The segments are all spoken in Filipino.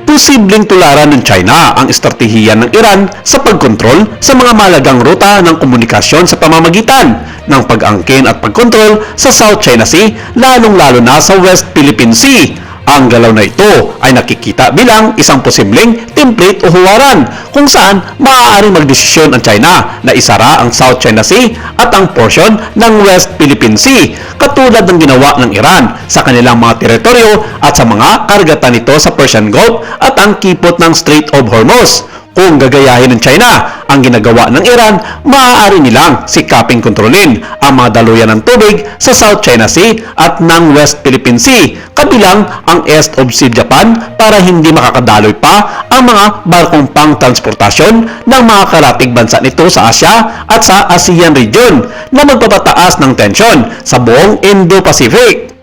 Posibleng tularan ng China ang estratehiya ng Iran sa pagkontrol sa mga malagang ruta ng komunikasyon sa pamamagitan ng pag-angkin at pagkontrol sa South China Sea, lalong-lalo na sa West Philippine Sea. Ang galaw na ito ay nakikita bilang isang posibleng template o huwaran kung saan maaaring magdesisyon ang China na isara ang South China Sea at ang portion ng West Philippine Sea, katulad ng ginawa ng Iran sa kanilang mga teritoryo at sa mga karagatan nito sa Persian Gulf at ang kipot ng Strait of Hormuz. Kung gagayahin ng China ang ginagawa ng Iran, maaari nilang sikaping kontrolin ang mga daluyan ng tubig sa South China Sea at ng West Philippine Sea, kabilang ang East of Sea Japan, para hindi makakadaloy pa ang mga barkong pang-transportasyon ng mga karatig bansa nito sa Asia at sa ASEAN region na magpapataas ng tensyon sa buong Indo-Pacific.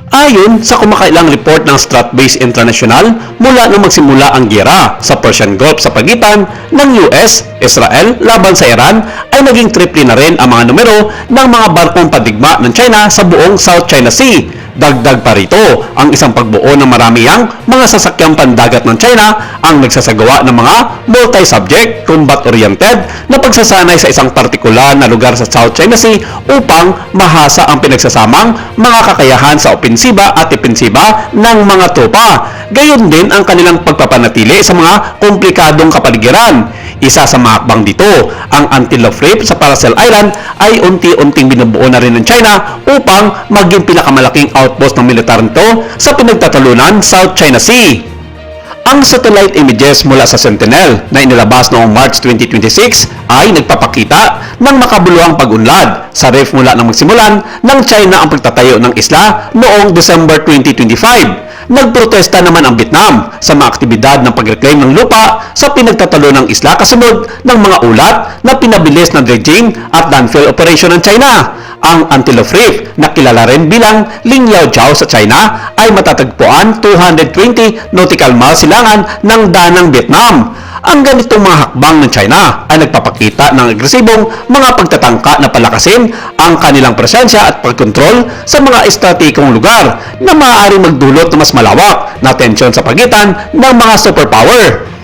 Ayon sa kumakailang report ng Stratbase International, mula nang magsimula ang giyera sa Persian Gulf sa pagitan ng US, Israel laban sa Iran, ay naging triple na rin ang mga numero ng mga barkong padigma ng China sa buong South China Sea. Dagdag pa rito ang isang pagbuo ng maramihang mga sasakyang pandagat ng China ang nagsasagawa ng mga multi-subject, combat-oriented na pagsasanay sa isang partikular na lugar sa South China Sea upang mahasa ang pinagsasamang mga kakayahan sa opensiba at depensiba ng mga tropa. Gayon din ang kanilang pagpapanatili sa mga komplikadong kapaligiran. Isa sa mga hakbang dito, ang Antelope Reef sa Paracel Island ay unti-unting binubuo na rin ng China upang maging pinakamalaking outpost ng militar nito sa pinagtatalunan South China Sea. Ang satellite images mula sa Sentinel na inilabas noong March 2026 ay nagpapakita ng makabuluhang pag-unlad sa reef mula nang magsimulan ng China ang pagtatayo ng isla noong December 2025. Nagprotesta naman ang Vietnam sa mga aktibidad ng pag-reclaim ng lupa sa pinagtatalo ng isla kasunod ng mga ulat na pinabilis ng dredging at landfill operation ng China. Ang Antelope Reef, na kilala rin bilang Lingyao sa China, ay matatagpuan 220 nautical miles silangan ng danang Vietnam. Ang ganitong mga hakbang ng China ay nagpapakita ng agresibong mga pagtatangka na palakasin ang kanilang presensya at pagkontrol sa mga estratehikong lugar na maaaring magdulot ng mas malawak na tensyon sa pagitan ng mga superpower.